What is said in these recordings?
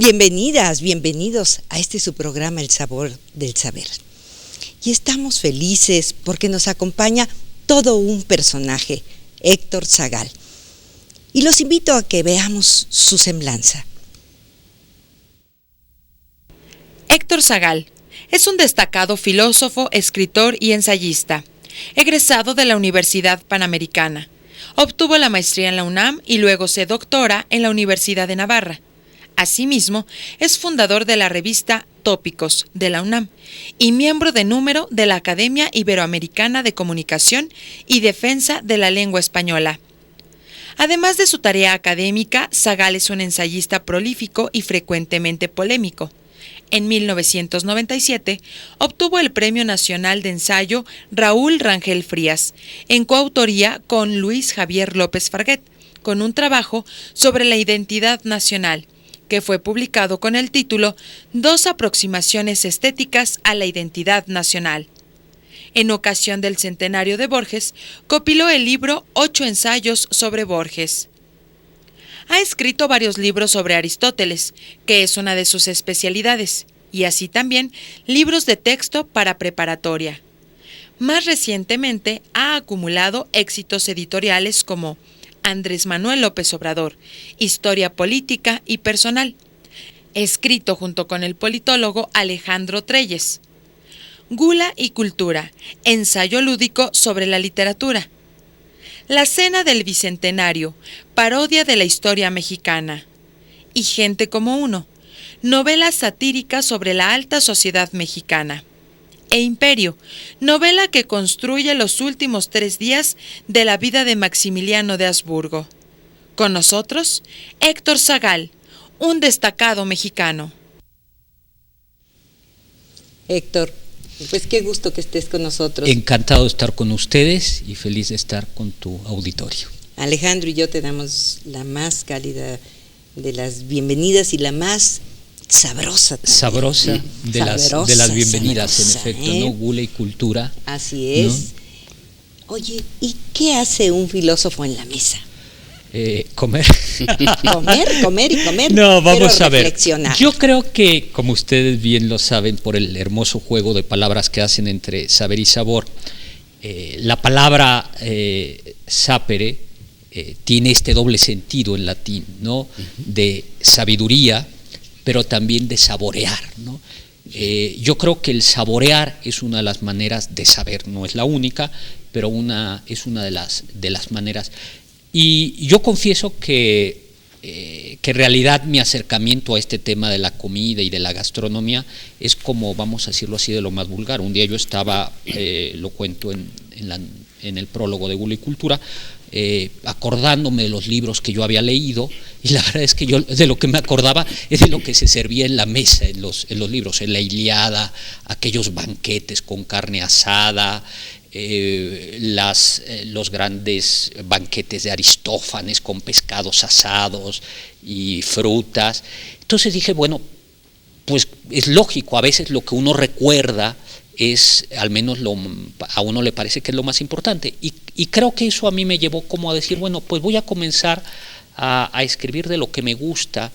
Bienvenidas, bienvenidos a este su programa El Sabor del Saber. Y estamos felices porque nos acompaña todo un personaje, Héctor Zagal. Y los invito a que veamos su semblanza. Héctor Zagal es un destacado filósofo, escritor y ensayista, egresado de la Universidad Panamericana. Obtuvo la maestría en la UNAM y luego se doctora en la Universidad de Navarra. Asimismo, es fundador de la revista Tópicos de la UNAM y miembro de número de la Academia Iberoamericana de Comunicación y Defensa de la Lengua Española. Además de su tarea académica, Zagal es un ensayista prolífico y frecuentemente polémico. En 1997 obtuvo el Premio Nacional de Ensayo Raúl Rangel Frías, en coautoría con Luis Javier López Farguet, con un trabajo sobre la identidad nacional, que fue publicado con el título Dos aproximaciones estéticas a la identidad nacional. En ocasión del centenario de Borges, compiló el libro 8 ensayos sobre Borges. Ha escrito varios libros sobre Aristóteles, que es una de sus especialidades, y así también libros de texto para preparatoria. Más recientemente ha acumulado éxitos editoriales como Andrés Manuel López Obrador, Historia Política y Personal, escrito junto con el politólogo Alejandro Trelles. Gula y Cultura, ensayo lúdico sobre la literatura. La Cena del Bicentenario, parodia de la historia mexicana. Y Gente como uno, novela satírica sobre la alta sociedad mexicana. E Imperio, novela que construye los últimos 3 días de la vida de Maximiliano de Habsburgo. Con nosotros, Héctor Zagal, un destacado mexicano. Héctor, pues qué gusto que estés con nosotros. Encantado de estar con ustedes y feliz de estar con tu auditorio. Alejandro y yo te damos la más cálida de las bienvenidas y la más sabrosa también. Sabrosa de las bienvenidas, sabrosa, en efecto, ¿no? Gula y Cultura. Así es. ¿No? Oye, ¿y qué hace un filósofo en la mesa? Comer. Comer y comer. No, vamos a ver. Yo creo que, como ustedes bien lo saben, por el hermoso juego de palabras que hacen entre saber y sabor, la palabra sapere tiene este doble sentido en latín, ¿no? De sabiduría, pero también de saborear, ¿no? Yo creo que el saborear es una de las maneras de saber, no es la única, pero es una de las maneras. Y yo confieso que en realidad mi acercamiento a este tema de la comida y de la gastronomía es como, vamos a decirlo así, de lo más vulgar. Un día yo estaba, lo cuento en el prólogo de Gula y Cultura, acordándome de los libros que yo había leído, y la verdad es que yo de lo que me acordaba es de lo que se servía en la mesa en los libros, en la Ilíada, aquellos banquetes con carne asada, los grandes banquetes de Aristófanes con pescados asados y frutas. Entonces dije, bueno, pues es lógico, a veces lo que uno recuerda es, al menos a uno le parece que es lo más importante, y creo que eso a mí me llevó como a decir, bueno, pues voy a comenzar a escribir de lo que me gusta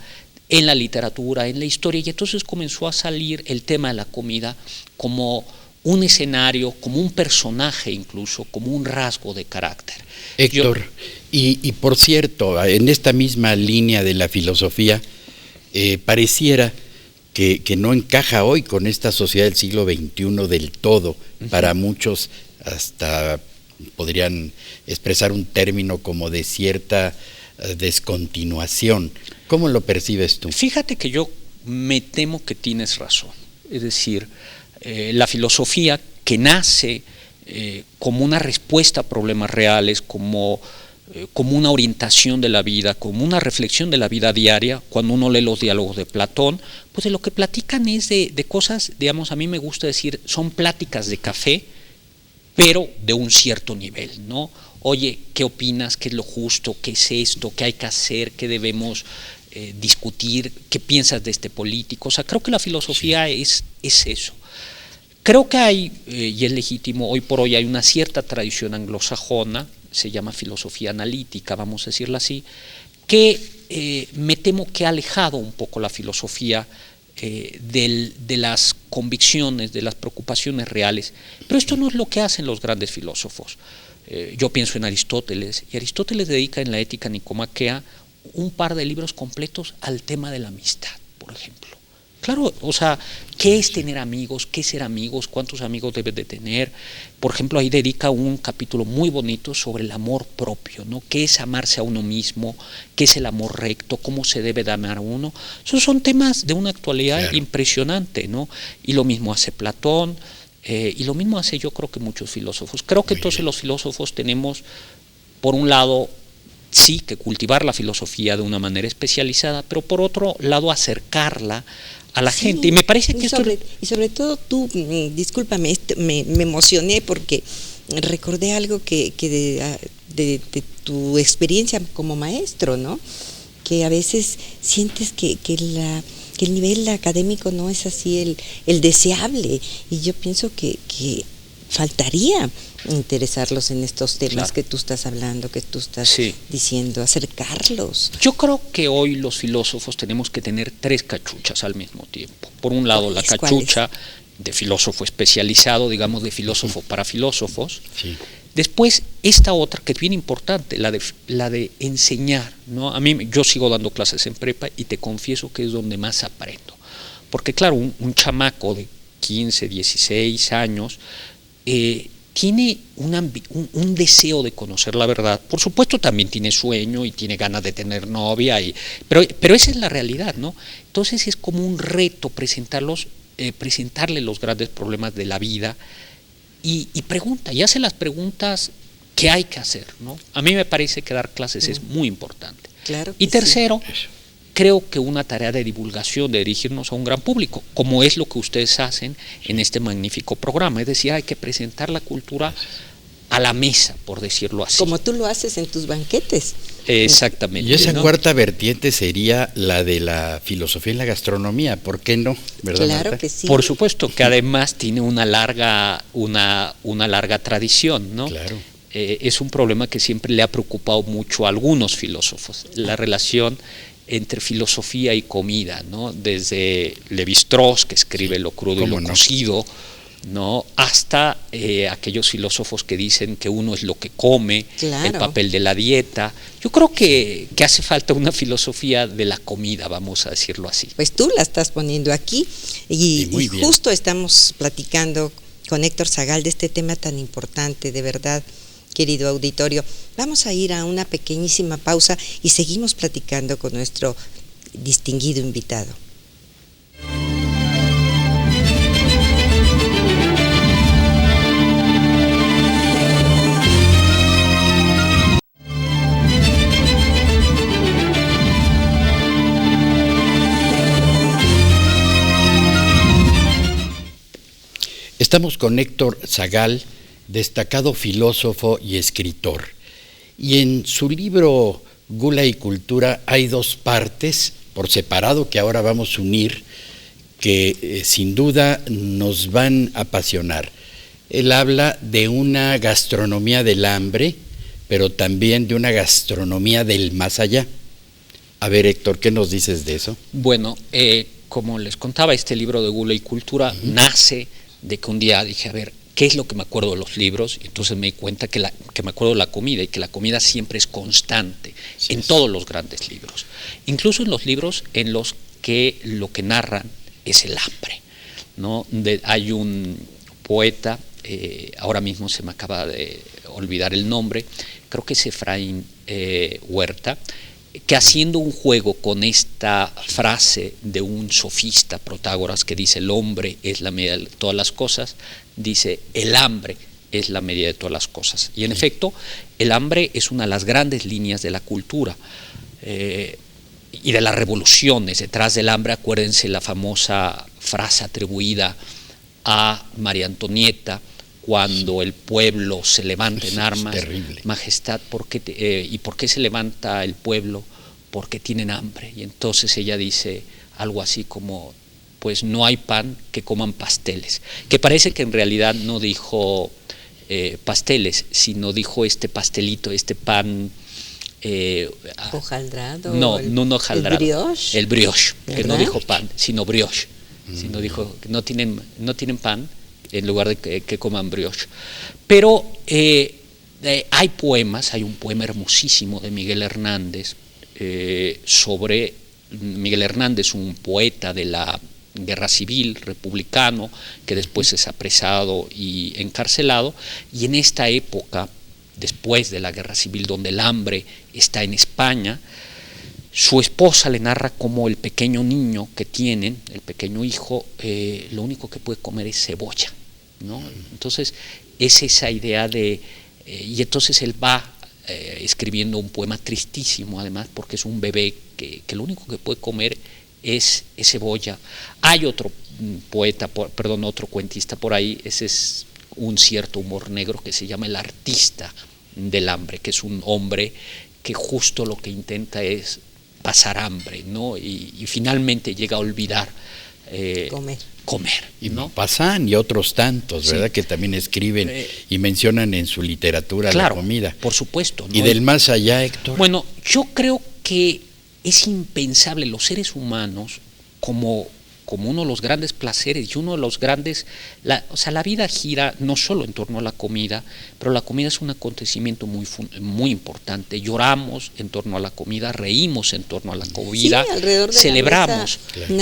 en la literatura, en la historia, y entonces comenzó a salir el tema de la comida como un escenario, como un personaje incluso, como un rasgo de carácter. Héctor, y por cierto, en esta misma línea de la filosofía, pareciera que no encaja hoy con esta sociedad del siglo XXI del todo. Para muchos hasta podrían expresar un término como de cierta descontinuación. ¿Cómo lo percibes tú? Fíjate que yo me temo que tienes razón. Es decir, la filosofía que nace como una respuesta a problemas reales, como una orientación de la vida, como una reflexión de la vida diaria. Cuando uno lee los diálogos de Platón, pues de lo que platican es de cosas, digamos, a mí me gusta decir, son pláticas de café, pero de un cierto nivel, ¿no? Oye, ¿qué opinas? ¿Qué es lo justo? ¿Qué es esto? ¿Qué hay que hacer? ¿Qué debemos discutir? ¿Qué piensas de este político? O sea, creo que la filosofía es eso. Creo que hay, y es legítimo, hoy por hoy hay una cierta tradición anglosajona, se llama filosofía analítica, vamos a decirlo así, que me temo que ha alejado un poco la filosofía de las convicciones, de las preocupaciones reales. Pero esto no es lo que hacen los grandes filósofos. Yo pienso en Aristóteles, y Aristóteles dedica en la Ética Nicomaquea un par de libros completos al tema de la amistad, por ejemplo. Claro, o sea, ¿qué es tener amigos? ¿Qué es ser amigos? ¿Cuántos amigos debes de tener? Por ejemplo, ahí dedica un capítulo muy bonito sobre el amor propio, ¿no? ¿Qué es amarse a uno mismo? ¿Qué es el amor recto? ¿Cómo se debe de amar a uno? Esos son temas de una actualidad impresionante, ¿no? Y lo mismo hace Platón, y lo mismo hace yo creo que muchos filósofos. Creo que entonces los filósofos tenemos, por un lado, sí, que cultivar la filosofía de una manera especializada, pero por otro lado acercarla a la gente. Y me parece que y sobre todo tú, discúlpame, me emocioné porque recordé algo que de tu experiencia como maestro, ¿no? Que a veces sientes que el nivel académico no es así el deseable, y yo pienso que faltaría interesarlos en estos temas que tú estás hablando, que tú estás diciendo, acercarlos. Yo creo que hoy los filósofos tenemos que tener 3 cachuchas al mismo tiempo. Por un lado, la cachucha de filósofo especializado, digamos, de filósofo para filósofos. Sí. Después, esta otra que es bien importante, la de enseñar, ¿no? A mí, yo sigo dando clases en prepa y te confieso que es donde más aprendo. Porque claro, un chamaco de 15, 16 años tiene un deseo de conocer la verdad. Por supuesto también tiene sueño y tiene ganas de tener novia, pero esa es la realidad, ¿no? Entonces es como un reto presentarle los grandes problemas de la vida y pregunta, y hace las preguntas que hay que hacer, ¿no? A mí me parece que dar clases es muy importante. Claro. Y tercero, creo que una tarea de divulgación, de dirigirnos a un gran público, como es lo que ustedes hacen en este magnífico programa. Es decir, hay que presentar la cultura a la mesa, por decirlo así. Como tú lo haces en tus banquetes. Exactamente. Y esa cuarta vertiente sería la de la filosofía en la gastronomía, ¿por qué no? ¿Verdad, claro, Marta? que sí. Por supuesto, que además tiene una larga tradición, ¿no? Claro. Es un problema que siempre le ha preocupado mucho a algunos filósofos, la relación entre filosofía y comida, ¿no? Desde Lévi-Strauss, que escribe Lo crudo y lo cocido, ¿no? Hasta aquellos filósofos que dicen que uno es lo que come, el papel de la dieta. Yo creo que hace falta una filosofía de la comida, vamos a decirlo así. Pues tú la estás poniendo aquí y justo estamos platicando con Héctor Zagal de este tema tan importante, de verdad, querido auditorio. Vamos a ir a una pequeñísima pausa y seguimos platicando con nuestro distinguido invitado. Estamos con Héctor Zagal, destacado filósofo y escritor. Y en su libro Gula y Cultura hay 2 partes por separado que ahora vamos a unir, que sin duda nos van a apasionar. Él habla de una gastronomía del hambre, pero también de una gastronomía del más allá. A ver, Héctor, ¿qué nos dices de eso? Bueno, como les contaba, este libro de Gula y Cultura nace de que un día dije, a ver, ¿qué es lo que me acuerdo de los libros? Y entonces me di cuenta que me acuerdo de la comida, y que la comida siempre es constante en todos los grandes libros. Incluso en los libros en los que lo que narran es el hambre, ¿no? Hay un poeta, ahora mismo se me acaba de olvidar el nombre, creo que es Efraín Huerta, que haciendo un juego con esta frase de un sofista, Protágoras, que dice el hombre es la medida de todas las cosas, dice el hambre es la medida de todas las cosas. Y en efecto, el hambre es una de las grandes líneas de la cultura y de las revoluciones. Detrás del hambre, acuérdense la famosa frase atribuida a María Antonieta, cuando el pueblo se levanta en armas, majestad, ¿y por qué se levanta el pueblo? Porque tienen hambre. Y entonces ella dice algo así como, pues no hay pan, que coman pasteles. Que parece que en realidad no dijo pasteles, sino dijo este pastelito, este pan Hojaldrado. No hojaldrado. El brioche. El brioche, que ¿verdad? no dijo pan, sino brioche. Sino dijo que no tienen pan en lugar de que coman brioche. Pero hay poemas, hay un poema hermosísimo de Miguel Hernández sobre Miguel Hernández, un poeta de la Guerra Civil, republicano, que después es apresado y encarcelado, y en esta época, después de la Guerra Civil, donde el hambre está en España, su esposa le narra cómo el pequeño niño que tienen, el pequeño hijo, lo único que puede comer es cebolla, ¿no? Entonces es esa idea de, y entonces él va escribiendo un poema tristísimo, además, porque es un bebé que lo único que puede comer es cebolla. Hay otro poeta, otro cuentista por ahí, ese es un cierto humor negro que se llama El artista del hambre, que es un hombre que justo lo que intenta es pasar hambre, ¿no? Y finalmente llega a olvidar comer, ¿no? Pasan y otros tantos, ¿verdad? Sí. Que también escriben y mencionan en su literatura la comida. Por supuesto, ¿no? Y del más allá, Héctor. Bueno, yo creo que es impensable los seres humanos como uno de los grandes placeres y uno de los grandes, la vida gira no solo en torno a la comida, pero la comida es un acontecimiento muy importante. Lloramos en torno a la comida, reímos en torno a la comida, celebramos.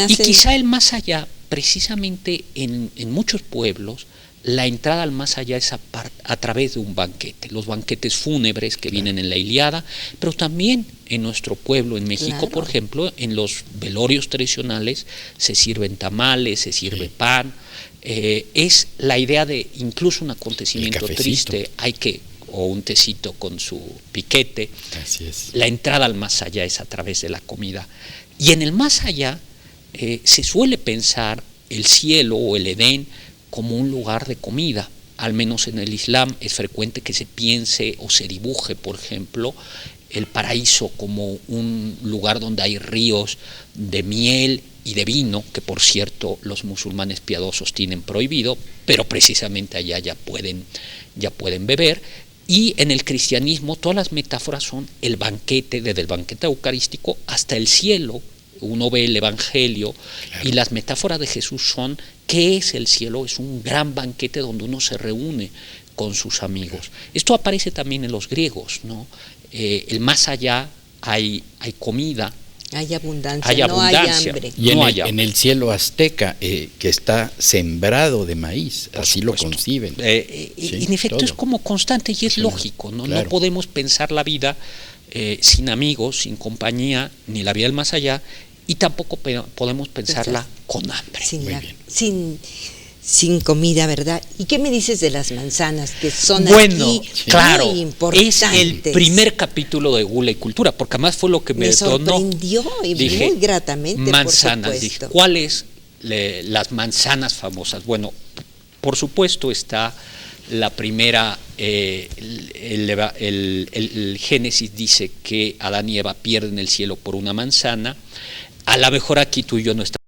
Y quizá el más allá, precisamente en muchos pueblos, la entrada al más allá es a través de un banquete, los banquetes fúnebres que vienen en la Ilíada, pero también en nuestro pueblo, en México, por ejemplo, en los velorios tradicionales se sirven tamales, se sirve pan, es la idea de incluso un acontecimiento triste, o un tecito con su piquete. Así es. La entrada al más allá es a través de la comida. Y en el más allá se suele pensar el cielo o el Edén como un lugar de comida. Al menos en el Islam es frecuente que se piense o se dibuje, por ejemplo, el paraíso como un lugar donde hay ríos de miel y de vino, que por cierto los musulmanes piadosos tienen prohibido, pero precisamente allá ya pueden beber. Y en el cristianismo todas las metáforas son el banquete, desde el banquete eucarístico hasta el cielo. Uno ve el Evangelio y las metáforas de Jesús son: ¿qué es el cielo? Es un gran banquete donde uno se reúne con sus amigos. Esto aparece también en los griegos, ¿no? El más allá hay comida. Hay abundancia, no hay hambre. Y en el cielo azteca, que está sembrado de maíz, así lo conciben. En efecto, todo es como constante y es lógico, ¿no? Claro. No podemos pensar la vida sin amigos, sin compañía, ni la vida del más allá, y tampoco podemos pensarla con hambre. Sin comida, ¿verdad? ¿Y qué me dices de las manzanas, que son aquí claro, muy importantes? Es el primer capítulo de Gula y Cultura, porque además fue lo que me sorprendió y dije, muy gratamente, manzanas, por supuesto. Dije, ¿cuáles las manzanas famosas? Bueno, por supuesto está la primera, el Génesis dice que Adán y Eva pierden el cielo por una manzana. A lo mejor aquí tú y yo no estamos